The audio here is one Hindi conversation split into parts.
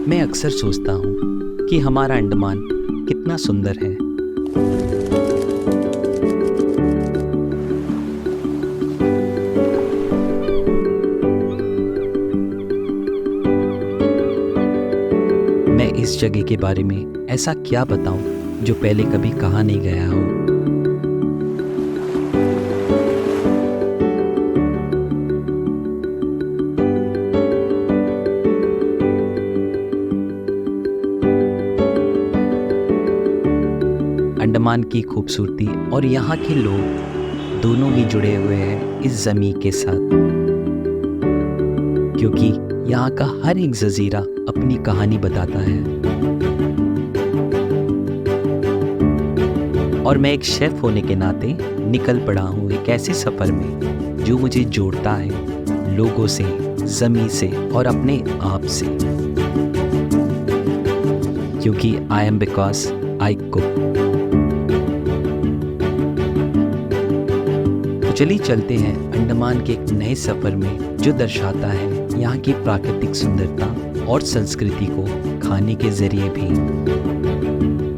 मैं अक्सर सोचता हूँ कि हमारा अंडमान कितना सुंदर है। मैं इस जगह के बारे में ऐसा क्या बताऊं जो पहले कभी कहा नहीं गया हो। अंडमान की खूबसूरती और यहाँ के लोग दोनों ही जुड़े हुए हैं इस ज़मीन के साथ, क्योंकि यहाँ का हर एक जजीरा अपनी कहानी बताता है। और मैं एक शेफ होने के नाते निकल पड़ा हूँ एक ऐसे सफ़र में जो मुझे जोड़ता है लोगों से, ज़मीन से और अपने आप से, क्योंकि I am because I cook. चलिए चलते हैं अंडमान के एक नए सफ़र में जो दर्शाता है यहाँ की प्राकृतिक सुंदरता और संस्कृति को खाने के जरिए भी।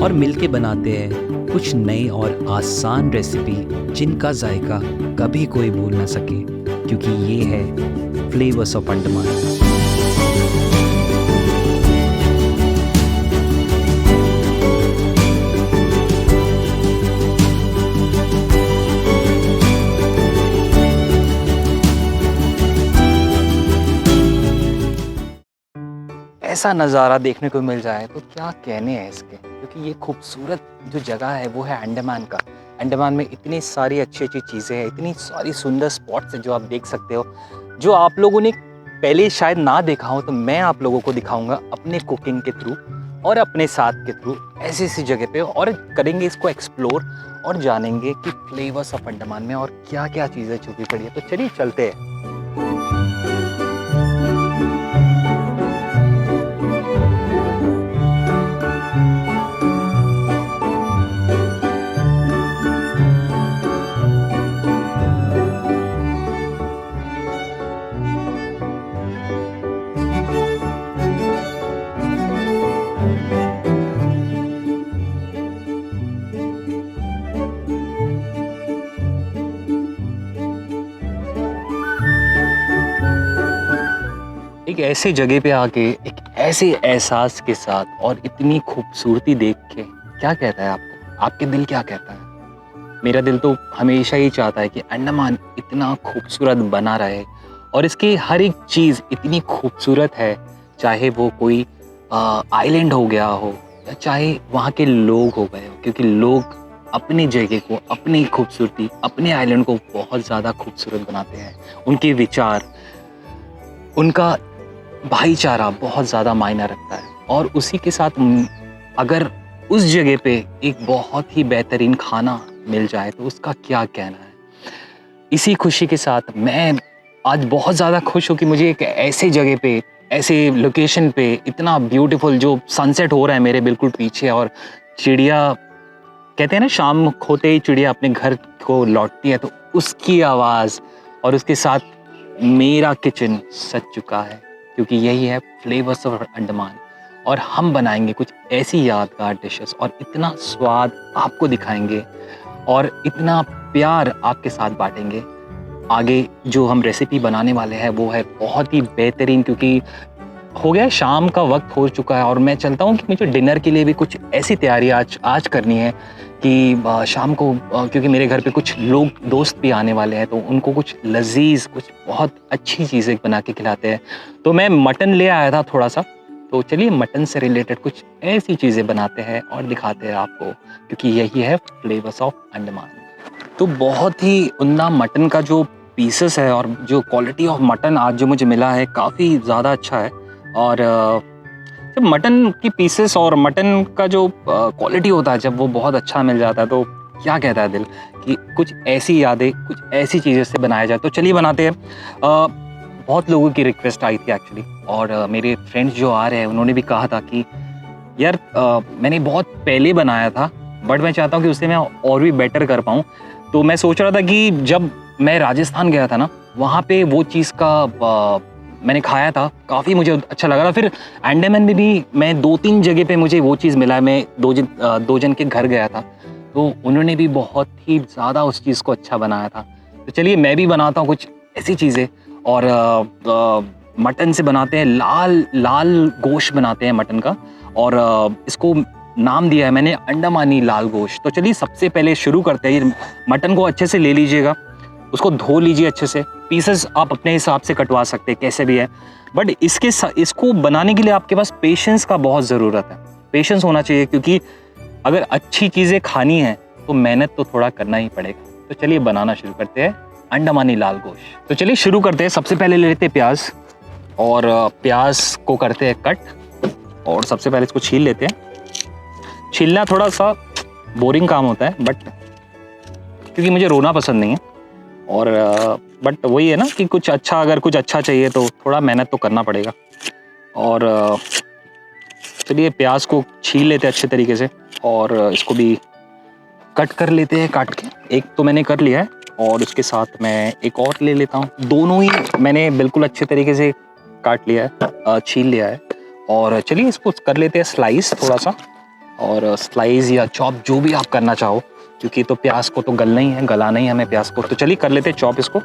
और मिलके बनाते हैं कुछ नई और आसान रेसिपी जिनका जायका कभी कोई भूल ना सके, क्योंकि ये है फ्लेवर्स ऑफ अंडमान। ऐसा नज़ारा देखने को मिल जाए तो क्या कहने हैं इसके, क्योंकि ये खूबसूरत जो जगह है वो है अंडमान का। अंडमान में इतनी सारी अच्छी अच्छी चीज़ें हैं, इतनी सारी सुंदर स्पॉट्स हैं जो आप देख सकते हो, जो आप लोगों ने पहले शायद ना देखा हो। तो मैं आप लोगों को दिखाऊंगा अपने कुकिंग के थ्रू और अपने साथ के थ्रू ऐसी ऐसी जगह पे, और करेंगे इसको एक्सप्लोर और जानेंगे कि फ्लेवर्स ऑफ अंडमान में और क्या क्या चीज़ें छुपी पड़ी है। तो चलिए चलते हैं। एक ऐसे जगह पे आके एक ऐसे एहसास के साथ और इतनी खूबसूरती देख के क्या कहता है आपको, आपके दिल क्या कहता है? मेरा दिल तो हमेशा ही चाहता है कि अंडमान इतना खूबसूरत बना रहे और इसकी हर एक चीज़ इतनी खूबसूरत है, चाहे वो कोई आइलैंड हो गया हो या चाहे वहाँ के लोग हो गए हो, क्योंकि लोग अपनी जगह को, अपनी खूबसूरती, अपने आइलैंड को बहुत ज़्यादा खूबसूरत बनाते हैं। उनके विचार, उनका भाईचारा बहुत ज़्यादा मायना रखता है। और उसी के साथ अगर उस जगह पे एक बहुत ही बेहतरीन खाना मिल जाए तो उसका क्या कहना है। इसी खुशी के साथ मैं आज बहुत ज़्यादा खुश हूँ कि मुझे एक ऐसे जगह पे, ऐसे लोकेशन पे इतना ब्यूटीफुल जो सनसेट हो रहा है मेरे बिल्कुल पीछे, और चिड़िया कहते हैं ना शाम होते ही चिड़िया अपने घर को लौटती है, तो उसकी आवाज़ और उसके साथ मेरा किचन सज चुका है, क्योंकि यही है फ्लेवर्स ऑफ अंडमान। और हम बनाएंगे कुछ ऐसी यादगार डिशेस और इतना स्वाद आपको दिखाएंगे और इतना प्यार आपके साथ बांटेंगे। आगे जो हम रेसिपी बनाने वाले हैं वो है बहुत ही बेहतरीन, क्योंकि हो गया शाम का वक्त हो चुका है और मैं चलता हूँ कि मुझे डिनर के लिए भी कुछ ऐसी तैयारी आज करनी है कि शाम को, क्योंकि मेरे घर पे कुछ लोग दोस्त भी आने वाले हैं, तो उनको कुछ लजीज, कुछ बहुत अच्छी चीज़ें बना के खिलाते हैं। तो मैं मटन ले आया था थोड़ा सा, तो चलिए मटन से रिलेटेड कुछ ऐसी चीज़ें बनाते हैं और दिखाते हैं आपको, क्योंकि यही है फ्लेवर्स ऑफ अंडमान। तो बहुत ही उम्दा मटन का जो पीसेस है और जो क्वालिटी ऑफ मटन आज जो मुझे मिला है काफ़ी ज़्यादा अच्छा है। और जब मटन की पीसेस और मटन का जो क्वालिटी होता है, जब वो बहुत अच्छा मिल जाता है, तो क्या कहता है दिल कि कुछ ऐसी यादें, कुछ ऐसी चीज़ें से बनाया जाए। तो चलिए बनाते हैं। बहुत लोगों की रिक्वेस्ट आई थी एक्चुअली, और मेरे फ्रेंड्स जो आ रहे हैं उन्होंने भी कहा था कि यार मैंने बहुत पहले बनाया था, बट मैं चाहता हूँ कि उसे मैं और भी बेटर कर पाऊँ। तो मैं सोच रहा था कि जब मैं राजस्थान गया था ना, वहाँ पे वो चीज़ का मैंने खाया था, काफ़ी मुझे अच्छा लगा था। फिर अंडमान में भी मैं 2-3 जगह पे मुझे वो चीज़ मिला है। मैं दो जन के घर गया था, तो उन्होंने भी बहुत ही ज़्यादा उस चीज़ को अच्छा बनाया था। तो चलिए मैं भी बनाता हूँ कुछ ऐसी चीज़ें। और मटन से बनाते हैं, लाल लाल गोश्त बनाते हैं मटन का, और इसको नाम दिया है मैंने अंडमानी लाल गोश्त। तो चलिए सबसे पहले शुरू करते हैं। मटन को अच्छे से ले लीजिएगा, उसको धो लीजिए अच्छे से। पीसेस आप अपने हिसाब से कटवा सकते हैं, कैसे भी है। बट इसको बनाने के लिए आपके पास पेशेंस का बहुत ज़रूरत है, पेशेंस होना चाहिए, क्योंकि अगर अच्छी चीज़ें खानी है तो मेहनत तो थोड़ा करना ही पड़ेगा। तो चलिए बनाना शुरू करते हैं अंडमानी लाल गोश्त। तो चलिए शुरू करते हैं। सबसे पहले ले लेते हैं प्याज, और प्याज को करते हैं कट, और सबसे पहले इसको छील लेते हैं। छीलना थोड़ा सा बोरिंग काम होता है, बट क्योंकि मुझे रोना पसंद नहीं है, और बट वही है ना कि अगर कुछ अच्छा चाहिए तो थोड़ा मेहनत तो करना पड़ेगा। और चलिए प्याज को छील लेते हैं अच्छे तरीके से, और इसको भी कट कर लेते हैं काट के। एक तो मैंने कर लिया है, और उसके साथ मैं एक और ले लेता हूँ। दोनों ही मैंने बिल्कुल अच्छे तरीके से काट लिया है, छील लिया है। और चलिए इसको कर लेते हैं स्लाइस थोड़ा सा, और स्लाइस या चॉप जो भी आप करना चाहो, क्योंकि तो प्याज को तो गलना ही है, गलाना ही है हमें प्याज को। तो चलिए कर लेते हैं चॉप इसको।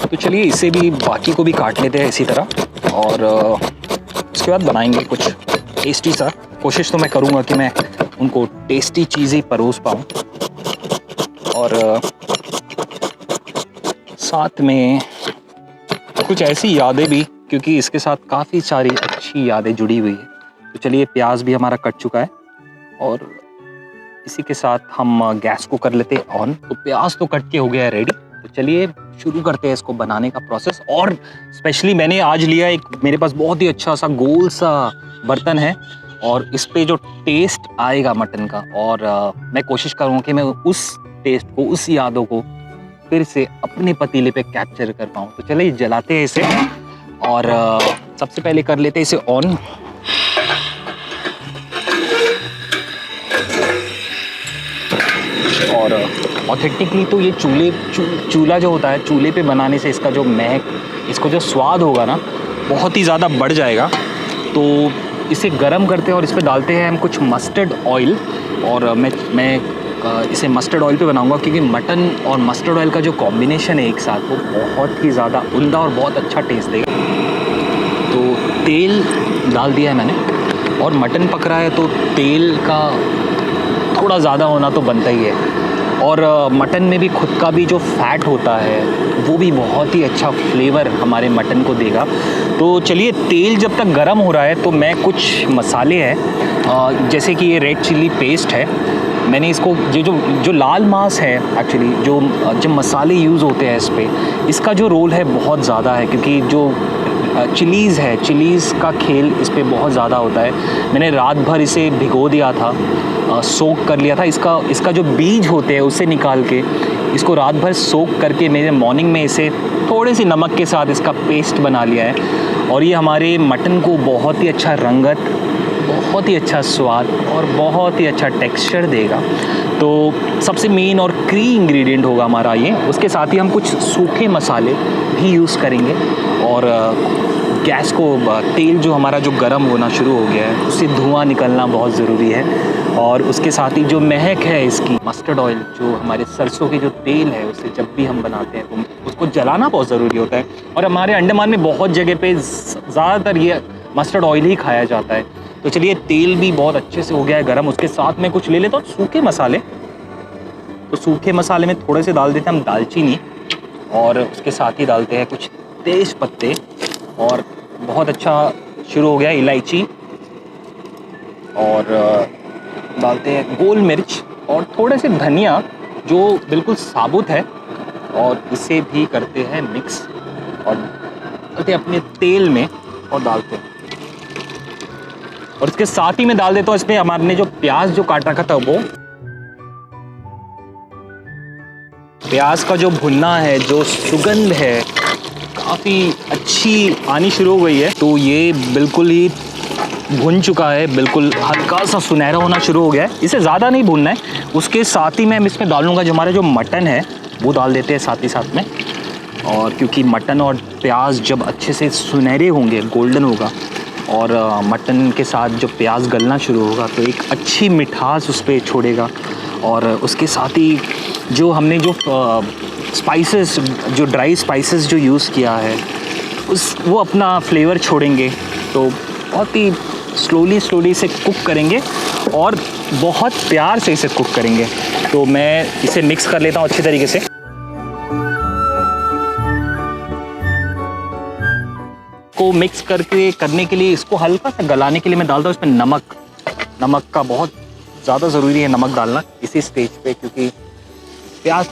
तो चलिए इसे भी, बाकी को भी काट लेते हैं इसी तरह, और उसके बाद बनाएंगे कुछ टेस्टी सा। कोशिश तो मैं करूँगा कि मैं उनको टेस्टी चीज़ें परोस पाऊँ, और साथ में कुछ ऐसी यादें भी, क्योंकि इसके साथ काफ़ी सारी अच्छी यादें जुड़ी हुई है। तो चलिए प्याज भी हमारा कट चुका है, और इसी के साथ हम गैस को कर लेते हैं ऑन। तो प्याज तो कट के हो गया है रेडी। तो चलिए शुरू करते हैं इसको बनाने का प्रोसेस। और स्पेशली मैंने आज लिया एक, मेरे पास बहुत ही अच्छा सा गोल सा बर्तन है, और इस पे जो टेस्ट आएगा मटन का, और मैं कोशिश करूँगा कि मैं उस टेस्ट को, उस यादों को फिर से अपने पतीले पे कैप्चर कर पाऊँ। तो चलिए जलाते हैं इसे, और सबसे पहले कर लेते हैं इसे ऑन। और ऑथेंटिकली तो ये चूल्हा जो होता है, चूल्हे पे बनाने से इसका जो महक, इसको जो स्वाद होगा ना, बहुत ही ज़्यादा बढ़ जाएगा। तो इसे गरम करते हैं, और इस पे डालते हैं हम कुछ मस्टर्ड ऑयल। और मैं इसे मस्टर्ड ऑयल पे बनाऊंगा, क्योंकि मटन और मस्टर्ड ऑयल का जो कॉम्बिनेशन है एक साथ, वो बहुत ही ज़्यादा उम्दा और बहुत अच्छा टेस्ट देगा। तो तेल डाल दिया है मैंने, और मटन पक रहा है तो तेल का थोड़ा ज़्यादा होना तो बनता ही है। और मटन में भी खुद का भी जो फैट होता है, वो भी बहुत ही अच्छा फ्लेवर हमारे मटन को देगा। तो चलिए तेल जब तक गरम हो रहा है, तो मैं कुछ मसाले हैं, जैसे कि ये रेड चिल्ली पेस्ट है। मैंने इसको जो लाल मांस है, एक्चुअली जो मसाले यूज़ होते हैं इस पर, इसका जो रोल है बहुत ज़्यादा है, क्योंकि जो चिलीज़ है, चिलीज़ का खेल इस पे बहुत ज़्यादा होता है। मैंने रात भर इसे भिगो दिया था, सोक कर लिया था। इसका जो बीज होते हैं उसे निकाल के इसको रात भर सोक करके मैंने मॉर्निंग में इसे थोड़े से नमक के साथ इसका पेस्ट बना लिया है। और ये हमारे मटन को बहुत ही अच्छा रंगत, बहुत ही अच्छा स्वाद और बहुत ही अच्छा टेक्सचर देगा। तो सबसे मेन और की इंग्रेडिएंट होगा हमारा ये। उसके साथ ही हम कुछ सूखे मसाले भी यूज़ करेंगे। और गैस को, तेल जो हमारा जो गर्म होना शुरू हो गया है, उससे धुआं निकलना बहुत ज़रूरी है। और उसके साथ ही जो महक है इसकी, मस्टर्ड ऑयल, जो हमारे सरसों की जो तेल है, उससे जब भी हम बनाते हैं तो उसको जलाना बहुत ज़रूरी होता है। और हमारे अंडमान में बहुत जगह पे ज़्यादातर ये मस्टर्ड ऑयल ही खाया जाता है। तो चलिए तेल भी बहुत अच्छे से हो गया है गर्म। उसके साथ में कुछ ले लेता हूँ सूखे मसाले। तो सूखे मसाले में थोड़े से डाल देते हैं हम दालचीनी, और उसके साथ ही डालते हैं कुछ तेज पत्ते, और बहुत अच्छा शुरू हो गया इलायची, और डालते हैं गोल मिर्च और थोड़े से धनिया जो बिल्कुल साबुत है, और इसे भी करते हैं मिक्स और डालते हैं अपने तेल में और डालते हैं। और इसके साथ ही मैं डाल देता हूँ इसमें हमारे जो प्याज जो काट रखा था, वो प्याज का जो भुनना है, जो सुगंध है काफ़ी अच्छी आनी शुरू हो गई है। तो ये बिल्कुल ही भुन चुका है, बिल्कुल हल्का सा सुनहरा होना शुरू हो गया है। इसे ज़्यादा नहीं भूनना है। उसके साथ ही मैं इसमें डालूँगा जो हमारा जो मटन है वो डाल देते हैं साथ ही साथ में। और क्योंकि मटन और प्याज जब अच्छे से सुनहरे होंगे, गोल्डन होगा, और मटन के साथ जो प्याज गलना शुरू होगा तो एक अच्छी मिठास उस पर छोड़ेगा। और उसके साथ ही जो हमने जो स्पाइसेस, जो ड्राई स्पाइसेस जो यूज़ किया है वो अपना फ्लेवर छोड़ेंगे। तो बहुत ही स्लोली इसे कुक करेंगे और बहुत प्यार से इसे कुक करेंगे। तो मैं इसे मिक्स कर लेता हूँ अच्छी तरीके से। को मिक्स करने के लिए, इसको हल्का सा गलाने के लिए मैं डालता हूँ इसमें नमक का बहुत ज़्यादा ज़रूरी है नमक डालना इसी स्टेज पे, क्योंकि प्याज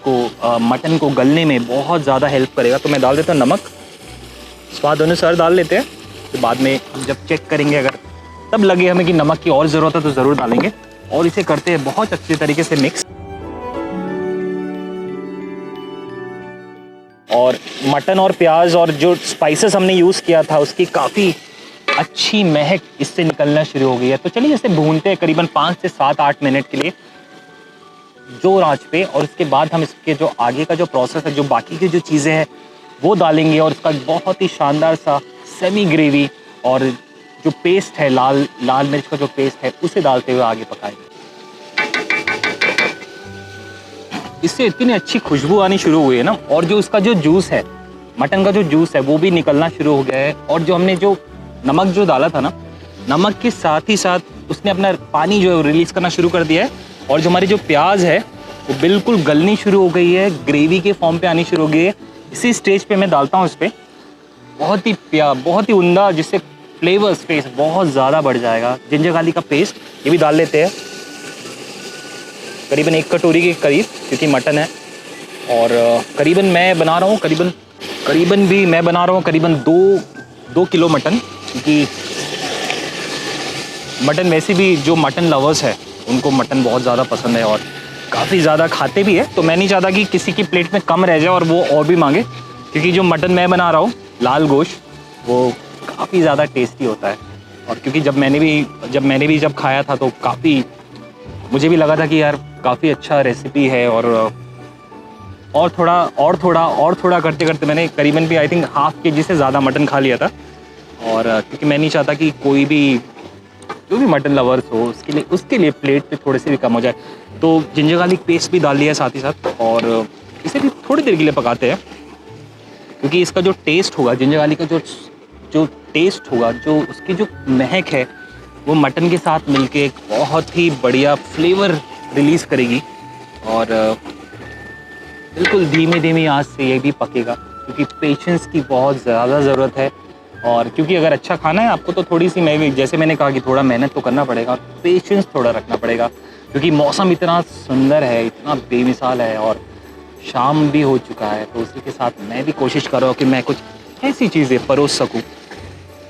को मटन को गलने में बहुत ज़्यादा हेल्प करेगा। तो मैं डाल देता हूँ नमक, स्वाद अनुसार डाल लेते हैं। तो बाद में हम जब चेक करेंगे, अगर तब लगे हमें कि नमक की और ज़रूरत है तो ज़रूर डालेंगे। और इसे करते हैं बहुत अच्छे तरीके से मिक्स। और मटन और प्याज और जो स्पाइसेस हमने यूज़ किया था उसकी काफ़ी अच्छी महक इससे निकलना शुरू हो गई है। तो चलिए इसे भूनते हैं करीबन 5 से 7-8 मिनट के लिए जोर आंच पे। और उसके बाद हम इसके जो आगे का जो प्रोसेस है, जो बाकी की जो चीज़ें हैं वो डालेंगे। और इसका बहुत ही शानदार सा सेमी ग्रेवी और जो पेस्ट है, लाल मिर्च का जो पेस्ट है, उसे डालते हुए आगे पकाएंगे। इससे इतनी अच्छी खुशबू आनी शुरू हुई है ना। और जो उसका जो जूस है, मटन का जो जूस है वो भी निकलना शुरू हो गया है। और जो हमने जो नमक जो डाला था ना, नमक के साथ ही साथ उसने अपना पानी जो है रिलीज़ करना शुरू कर दिया है। और जो हमारी जो प्याज है वो बिल्कुल गलनी शुरू हो गई है, ग्रेवी के फॉर्म पे आनी शुरू हो गई है। इसी स्टेज पे मैं डालता हूँ इस पर बहुत ही उम्दा, जिससे फ्लेवर स्पेस बहुत ज़्यादा बढ़ जाएगा, जिंजर गार्लिक का पेस्ट। ये भी डाल लेते हैं करीबन 1 कटोरी के करीब, क्योंकि मटन है। और करीबन मैं बना रहा हूँ करीबन 2 किलो मटन, क्योंकि मटन वैसे भी जो मटन लवर्स है उनको मटन बहुत ज़्यादा पसंद है और काफ़ी ज़्यादा खाते भी है। तो मैं नहीं चाहता कि किसी की प्लेट में कम रह जाए और वो और भी मांगे, क्योंकि जो मटन मैं बना रहा हूँ लाल गोश्त, वो काफ़ी ज़्यादा टेस्टी होता है। और क्योंकि जब मैंने भी खाया था तो काफ़ी मुझे भी लगा था कि यार काफ़ी अच्छा रेसिपी है। और थोड़ा करते करते मैंने करीबन भी आई थिंक ½ kg से ज़्यादा मटन खा लिया था। और क्योंकि मैं नहीं चाहता कि कोई भी जो भी मटन लवर्स हो उसके लिए प्लेट पे थोड़े से भी कम हो जाए। तो जिंजर गार्लिक पेस्ट भी डाल लिया है साथ ही साथ। और इसे भी थोड़ी देर के लिए पकाते हैं, क्योंकि इसका जो टेस्ट होगा, जिंजर गार्लिक का जो टेस्ट होगा, जो उसकी जो महक है, वो मटन के साथ मिलके एक बहुत ही बढ़िया फ्लेवर रिलीज़ करेगी। और बिल्कुल धीमी आंच से ये भी पकेगा, क्योंकि पेशेंस की बहुत ज़्यादा ज़रूरत है। और क्योंकि अगर अच्छा खाना है आपको तो थोड़ी सी, जैसे मैंने कहा कि थोड़ा मेहनत तो करना पड़ेगा, पेशेंस थोड़ा रखना पड़ेगा, क्योंकि मौसम इतना सुंदर है, इतना बेमिसाल है और शाम भी हो चुका है। तो उसी के साथ मैं भी कोशिश कर रहा हूँ कि मैं कुछ ऐसी चीज़ें परोस सकूँ,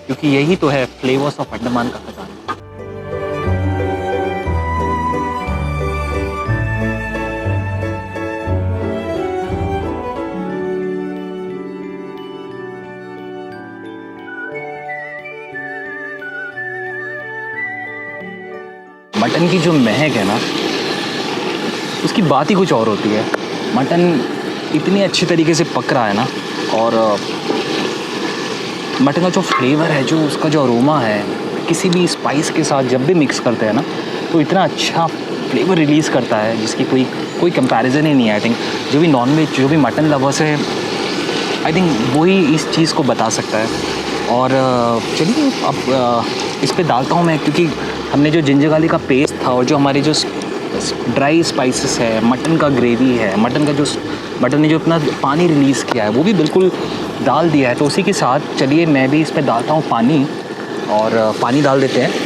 क्योंकि यही तो है फ्लेवर्स ऑफ अंडमान का खजाना। मटन की जो महक है ना, उसकी बात ही कुछ और होती है। मटन इतनी अच्छी तरीके से पक रहा है ना, और मटन का जो फ्लेवर है, जो उसका जो अरोमा है, किसी भी स्पाइस के साथ जब भी मिक्स करते हैं ना, तो इतना अच्छा फ्लेवर रिलीज़ करता है जिसकी कोई कंपैरिजन ही नहीं है। आई थिंक जो भी नॉनवेज, जो भी मटन लवर्स है, आई थिंक वही इस चीज़ को बता सकता है। और चलिए अब इस पे डालता हूँ मैं, क्योंकि हमने जो जिंजर गार्लिक का पेस्ट था और जो हमारे जो ड्राई स्पाइसेस है, मटन का ग्रेवी है, मटन ने जो अपना पानी रिलीज़ किया है वो भी बिल्कुल डाल दिया है। तो उसी के साथ चलिए मैं भी इस पे डालता हूँ पानी, और पानी डाल देते हैं।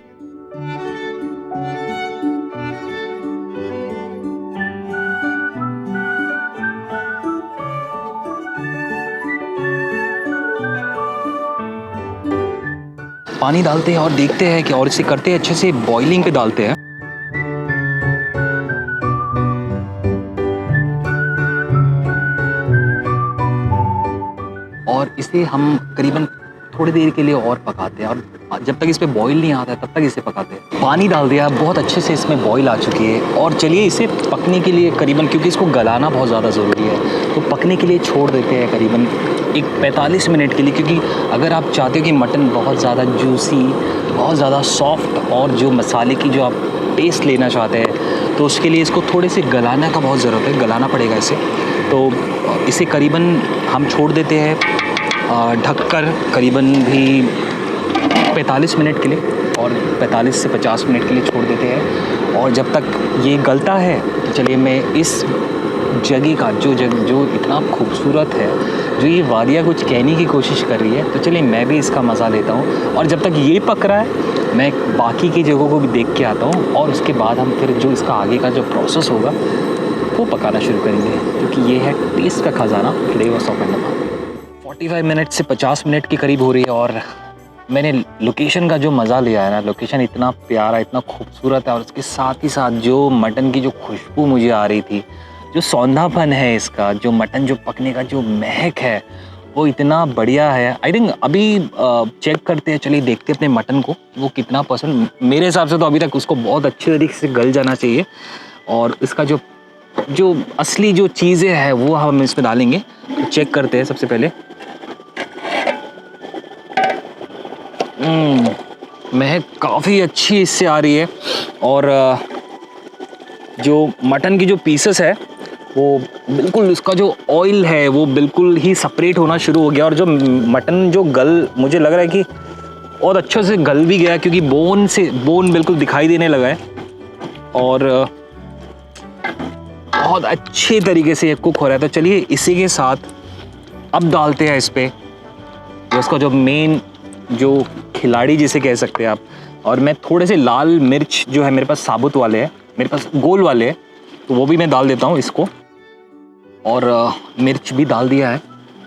पानी डालते हैं और देखते हैं कि, और इसे करते हैं अच्छे से बॉइलिंग पे डालते हैं। और इसे हम करीबन थोड़ी देर के लिए और पकाते हैं, और जब तक इस पे बॉईल नहीं आता है तब तक इसे पकाते हैं। पानी डाल दिया, बहुत अच्छे से इसमें बॉईल आ चुकी है, और चलिए इसे पकने के लिए करीबन, क्योंकि इसको गलाना बहुत ज़्यादा ज़रूरी है, तो पकने के लिए छोड़ देते हैं करीबन एक 45 मिनट के लिए। क्योंकि अगर आप चाहते हो कि मटन बहुत ज़्यादा जूसी, बहुत ज़्यादा सॉफ्ट और जो मसाले की जो आप टेस्ट लेना चाहते हैं, तो उसके लिए इसको थोड़े से गलाने का बहुत ज़रूरत है, गलाना पड़ेगा इसे। तो इसे करीबन हम छोड़ देते हैं ढककर करीबन भी 45 मिनट के लिए, और 45 से 50 मिनट के लिए छोड़ देते हैं। और जब तक ये गलता है तो चलिए मैं इस जगह का जो इतना खूबसूरत है, जो ये वादियाँ कुछ कहने की कोशिश कर रही है, तो चलिए मैं भी इसका मज़ा लेता हूँ। और जब तक ये पक रहा है मैं बाकी की जगहों को भी देख के आता हूँ, और उसके बाद हम फिर जो इसका आगे का जो प्रोसेस होगा वो पकाना शुरू करेंगे, क्योंकि ये है टेस्ट का खजाना फ्लेवर्स ऑफ अंडमान। 45 मिनट से 50 मिनट के करीब हो रही है, और मैंने लोकेशन का जो मज़ा लिया है ना, लोकेशन इतना प्यारा, इतना खूबसूरत है, और उसके साथ ही साथ जो मटन की जो खुशबू मुझे आ रही थी, जो सौंधापन है इसका, जो मटन जो पकने का जो महक है, वो इतना बढ़िया है। आई थिंक अभी चेक करते हैं, चलिए देखते हैं अपने मटन को वो कितना पसंद। मेरे हिसाब से तो अभी तक उसको बहुत अच्छे तरीके से गल जाना चाहिए, और इसका जो असली जो चीज़ें हैं वो हम इसमें डालेंगे। तो चेक करते हैं सबसे पहले। महक काफ़ी अच्छी इससे आ रही है, और जो मटन की जो पीसेस है वो बिल्कुल, इसका जो ऑयल है वो बिल्कुल ही सेपरेट होना शुरू हो गया, और जो मटन जो मुझे लग रहा है कि बहुत अच्छे से गल भी गया, क्योंकि बोन बिल्कुल दिखाई देने लगा है, और बहुत अच्छे तरीके से ये कुक हो रहा है। तो चलिए इसी के साथ अब डालते हैं इस पे जो इसका जो मेन जो खिलाड़ी जिसे कह सकते हैं आप, और मैं थोड़े से लाल मिर्च जो है मेरे पास साबुत वाले हैं, मेरे पास गोल वाले हैं, तो वो भी मैं डाल देता हूँ इसको, और मिर्च भी डाल दिया है,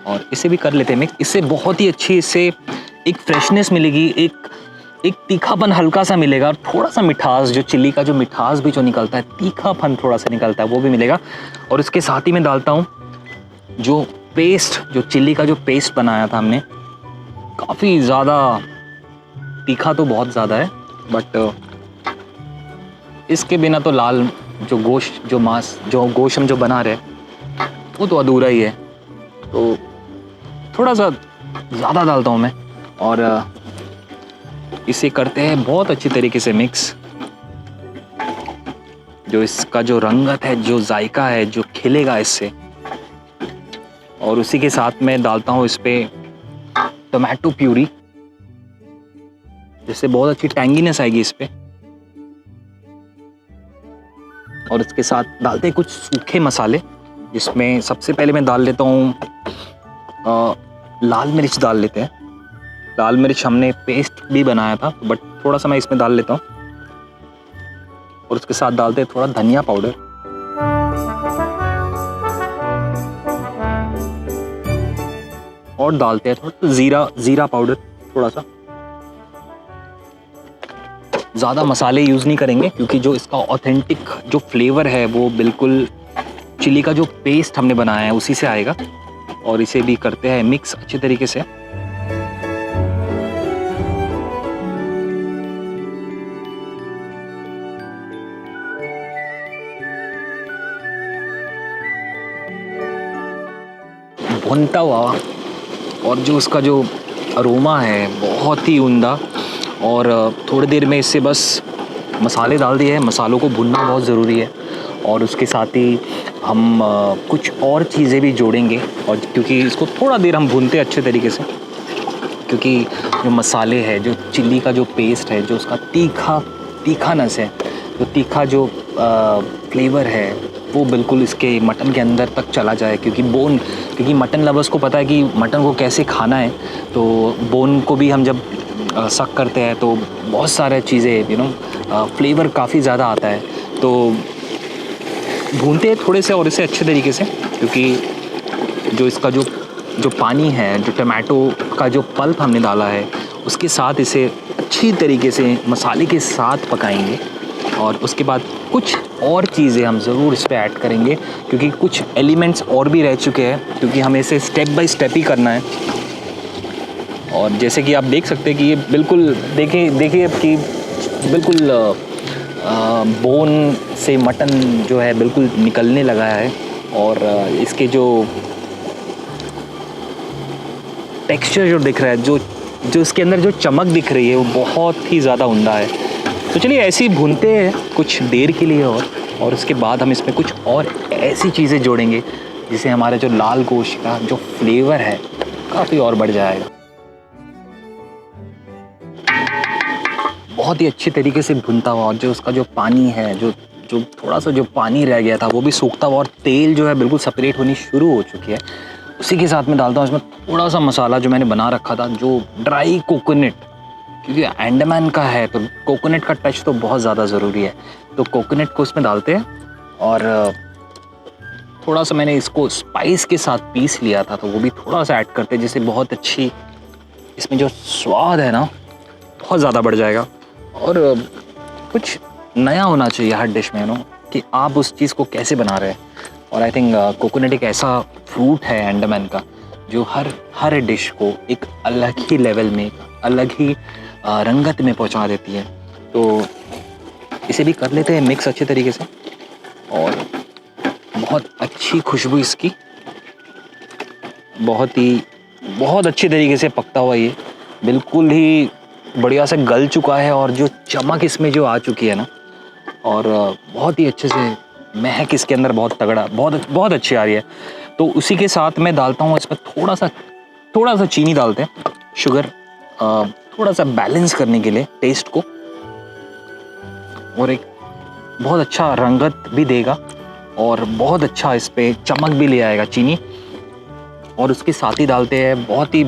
और इसे भी कर लेते हैं मिक्स। इससे बहुत ही अच्छी इससे एक फ्रेशनेस मिलेगी, एक तीखापन हल्का सा मिलेगा, और थोड़ा सा मिठास, जो चिल्ली का जो मिठास भी जो निकलता है, तीखापन थोड़ा सा निकलता है, वो भी मिलेगा। और इसके साथ ही मैं डालता हूँ जो पेस्ट, जो चिल्ली का जो पेस्ट बनाया था हमने, काफ़ी ज़्यादा तीखा तो बहुत ज़्यादा है, बट इसके बिना तो लाल जो गोश्त, जो मांस, जो गोश्त हम जो बना रहे वो तो अधूरा ही है। तो थोड़ा सा ज़्यादा डालता हूँ मैं, और इसे करते हैं बहुत अच्छी तरीके से मिक्स। जो इसका जो रंगत है, जो जायका है, जो खिलेगा इससे, और उसी के साथ मैं डालता हूँ इस पे टोमेटो प्यूरी, जिससे बहुत अच्छी टैंगीनेस आएगी इस पे। और इसके साथ डालते हैं कुछ सूखे मसाले, जिसमें सबसे पहले मैं डाल लेता हूँ लाल मिर्च डाल लेते हैं। लाल मिर्च हमने पेस्ट भी बनाया था, बट थोड़ा सा मैं इसमें डाल लेता हूँ, और उसके साथ डालते हैं थोड़ा धनिया पाउडर, और डालते हैं थोड़ा जीरा पाउडर थोड़ा सा। ज़्यादा मसाले यूज़ नहीं करेंगे, क्योंकि जो इसका ऑथेंटिक जो फ्लेवर है वो बिल्कुल चिली का जो पेस्ट हमने बनाया है उसी से आएगा। और इसे भी करते हैं मिक्स अच्छे तरीके से। भुनता हुआ, और जो उसका जो अरोमा है बहुत ही उम्दा, और थोड़ी देर में इससे बस मसाले डाल दिए हैं। मसालों को भुनना बहुत ज़रूरी है, और उसके साथ ही हम कुछ और चीज़ें भी जोड़ेंगे, और क्योंकि इसको थोड़ा देर हम भूनते हैं अच्छे तरीके से, क्योंकि जो मसाले है, जो चिल्ली का जो पेस्ट है, जो उसका तीखानस है, जो तीखा जो फ्लेवर है, वो बिल्कुल इसके मटन के अंदर तक चला जाए। क्योंकि मटन लवर्स को पता है कि मटन को कैसे खाना है, तो बोन को भी हम जब सक करते हैं तो बहुत सारे चीज़ें फ्लेवर काफ़ी ज़्यादा आता है। तो भूनते हैं थोड़े से और इसे अच्छे तरीके से, क्योंकि जो इसका जो पानी है, जो टमाटो का जो पल्प हमने डाला है, उसके साथ इसे अच्छी तरीके से मसाले के साथ पकाएंगे। और उसके बाद कुछ और चीज़ें हम ज़रूर इस पर ऐड करेंगे, क्योंकि कुछ एलिमेंट्स और भी रह चुके हैं, क्योंकि हमें इसे स्टेप बाय स्टेप ही करना है। और जैसे कि आप देख सकते हैं कि ये बिल्कुल देखिए कि बिल्कुल बोन से मटन जो है बिल्कुल निकलने लगा है, और इसके जो टेक्सचर जो दिख रहा है, जो इसके अंदर जो चमक दिख रही है वो बहुत ही ज़्यादा उम्दा है। तो चलिए ऐसे ही भूनते हैं कुछ देर के लिए, और उसके बाद हम इसमें कुछ और ऐसी चीज़ें जोड़ेंगे जिससे हमारा जो लाल गोश्त का जो फ्लेवर है काफ़ी और बढ़ जाएगा। बहुत ही अच्छी तरीके से भुनता हुआ, और जो उसका जो पानी है, जो थोड़ा सा जो पानी रह गया था वो भी सूखता हुआ, और तेल जो है बिल्कुल सेपरेट होनी शुरू हो चुकी है। उसी के साथ में डालता हूँ इसमें थोड़ा सा मसाला जो मैंने बना रखा था, जो ड्राई कोकोनट, क्योंकि अंडमान का है तो कोकोनट का टच तो बहुत ज़्यादा ज़रूरी है। तो कोकोनट को इसमें डालते हैं, और थोड़ा सा मैंने इसको स्पाइस के साथ पीस लिया था तो वो भी थोड़ा सा ऐड करते हैं, जिससे बहुत अच्छी इसमें जो स्वाद है ना बहुत ज़्यादा बढ़ जाएगा। और कुछ नया होना चाहिए हर डिश में नो, कि आप उस चीज़ को कैसे बना रहे हैं। और आई थिंक कोकोनट एक ऐसा फ्रूट है अंडमान का जो हर डिश को एक अलग ही लेवल में, अलग ही रंगत में पहुंचा देती है। तो इसे भी कर लेते हैं मिक्स अच्छे तरीके से, और बहुत अच्छी खुशबू इसकी, बहुत अच्छी तरीके से पकता हुआ ये बिल्कुल ही बढ़िया से गल चुका है, और जो चमक इसमें जो आ चुकी है ना, और बहुत ही अच्छे से महक इसके अंदर बहुत तगड़ा, बहुत अच्छी आ रही है। तो उसी के साथ मैं डालता हूँ इसमें थोड़ा सा चीनी डालते हैं, शुगर, थोड़ा सा बैलेंस करने के लिए टेस्ट को, और एक बहुत अच्छा रंगत भी देगा, और बहुत अच्छा इस पे चमक भी ले आएगा चीनी। और उसके साथ ही डालते हैं बहुत ही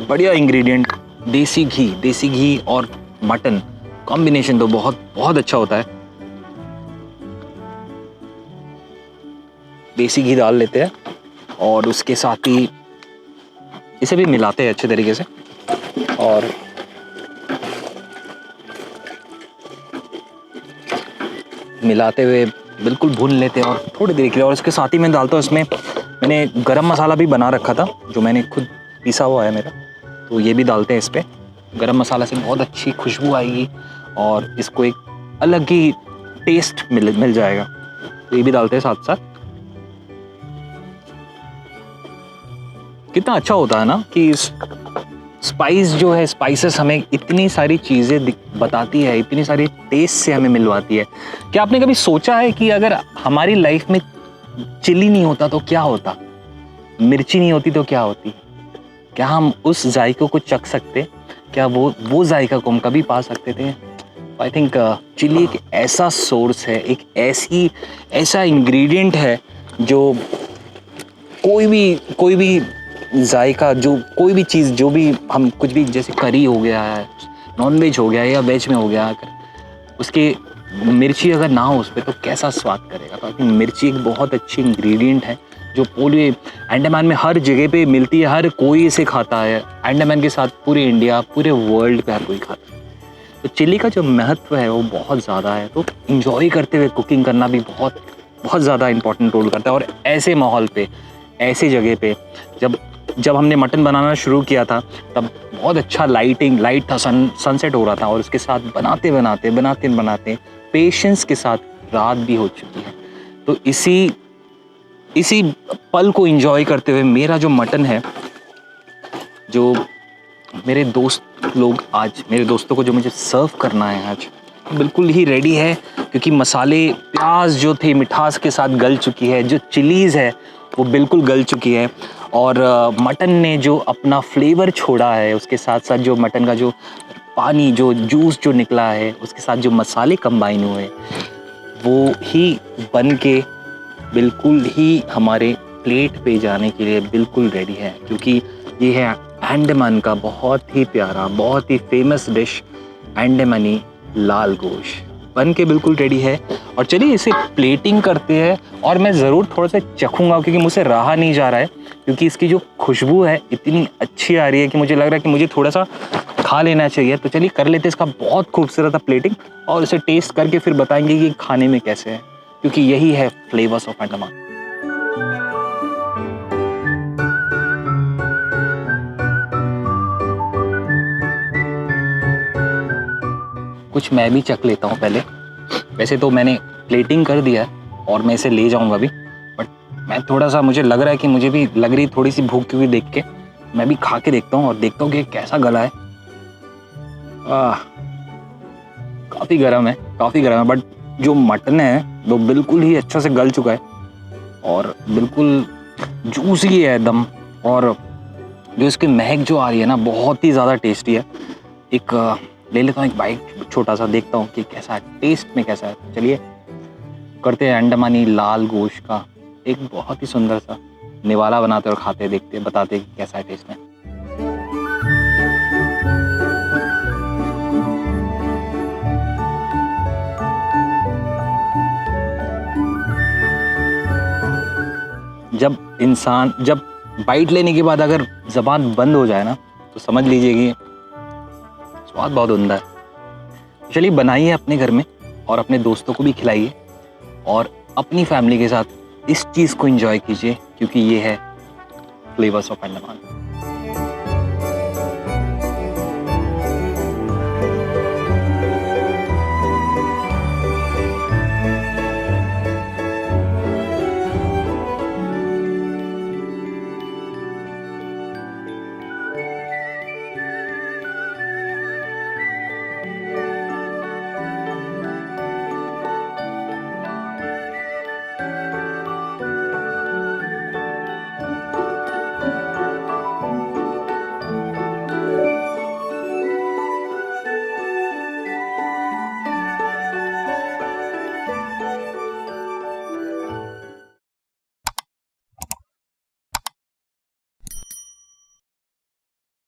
बढ़िया इंग्रेडिएंट, देसी घी और मटन कॉम्बिनेशन तो बहुत अच्छा होता है। देसी घी डाल लेते हैं, और उसके साथ ही इसे भी मिलाते हैं अच्छे तरीके से, और मिलाते हुए बिल्कुल भून लेते हैं और थोड़ी देर के लिए। और इसके साथ ही मैं डालता हूँ इसमें, मैंने गरम मसाला भी बना रखा था जो मैंने खुद पीसा हुआ है मेरा, तो ये भी डालते हैं इस पर। गरम मसाला से बहुत अच्छी खुशबू आएगी और इसको एक अलग ही टेस्ट मिल जाएगा, तो ये भी डालते हैं साथ साथ। कितना अच्छा होता है ना कि स्पाइस जो है, स्पाइसेस हमें इतनी सारी चीज़ें बताती है, इतनी सारी टेस्ट से हमें मिलवाती है। क्या आपने कभी सोचा है कि अगर हमारी लाइफ में चिली नहीं होता तो क्या होता, मिर्ची नहीं होती तो क्या होती? क्या हम उस जायके को चख सकते? क्या वो जायका को हम कभी पा सकते थे? आई थिंक चिली एक ऐसा सोर्स है, एक ऐसा इंग्रेडिएंट है जो कोई भी जायका, जो कोई भी चीज़, जो भी हम कुछ भी, जैसे करी हो गया है, नॉनवेज हो गया या वेज में हो गया, अगर उसके मिर्ची अगर ना हो उस पर तो कैसा स्वाद करेगा। तो आई थिंक मिर्ची एक बहुत अच्छी इंग्रेडिएंट है जो पूरे अंडमान में हर जगह पे मिलती है, हर कोई इसे खाता है। अंडमान के साथ पूरे इंडिया, पूरे वर्ल्ड पे हर कोई खाता है। तो चिली का जो महत्व है वो बहुत ज़्यादा है, तो इंजॉय करते हुए कुकिंग करना भी बहुत ज़्यादा इंपॉर्टेंट रोल करता है। और ऐसे माहौल पे, ऐसी जगह पे जब हमने मटन बनाना शुरू किया था तब बहुत अच्छा लाइट था, सनसेट हो रहा था, और उसके साथ बनाते पेशेंस के साथ रात भी हो चुकी है। तो इसी पल को एंजॉय करते हुए मेरा जो मटन है, जो मेरे दोस्तों को जो मुझे सर्व करना है आज, बिल्कुल ही रेडी है, क्योंकि मसाले, प्याज जो थे मिठास के साथ गल चुकी है, जो चिलीज़ है वो बिल्कुल गल चुकी है, और मटन ने जो अपना फ्लेवर छोड़ा है, उसके साथ साथ जो मटन का जो पानी, जो जूस जो निकला है, उसके साथ जो मसाले कंबाइन हुए, वो ही बन के बिल्कुल ही हमारे प्लेट पे जाने के लिए बिल्कुल रेडी है। क्योंकि ये है अंडमान का बहुत ही प्यारा, बहुत ही फेमस डिश, अंडमानी लाल गोश्त बन के बिल्कुल रेडी है। और चलिए इसे प्लेटिंग करते हैं, और मैं ज़रूर थोड़ा सा चखूँगा क्योंकि मुझसे रहा नहीं जा रहा है, क्योंकि इसकी जो खुशबू है इतनी अच्छी आ रही है कि मुझे लग रहा है कि मुझे थोड़ा सा खा लेना चाहिए। तो चलिए कर लेते हैं इसका बहुत खूबसूरत सा प्लेटिंग, और इसे टेस्ट करके फिर बताएंगे कि खाने में कैसे है, क्योंकि यही है फ्लेवर्स ऑफ अंडमान। कुछ मैं भी चख लेता हूँ पहले। वैसे तो मैंने प्लेटिंग कर दिया है और मैं इसे ले जाऊँगा अभी, बट मैं थोड़ा सा, मुझे लग रहा है कि मुझे भी लग रही थोड़ी सी भूख, क्योंकि देख के मैं भी खा के देखता हूँ और देखता हूँ कि कैसा गला है। काफ़ी गर्म है, काफ़ी गर्म है, बट जो मटन है वो बिल्कुल ही अच्छा से गल चुका है और बिल्कुल जूसी है एकदम। और जो इसकी महक जो आ रही है ना, बहुत ही ज़्यादा टेस्टी है। एक ले लेता हूँ एक बाइट छोटा सा, देखता हूँ कि कैसा है, टेस्ट में कैसा है। चलिए करते हैं अंडमानी लाल गोश्त का एक बहुत ही सुंदर सा निवाला बनाते और खाते, देखते बताते कि कैसा है टेस्ट में। जब बाइट लेने के बाद अगर जबान बंद हो जाए ना, तो समझ लीजिए कि स्वाद बहुत उम्दा है। चलिए बनाइए अपने घर में और अपने दोस्तों को भी खिलाइए और अपनी फैमिली के साथ इस चीज़ को एंजॉय कीजिए, क्योंकि ये है फ्लेवर्स ऑफ अंडमान।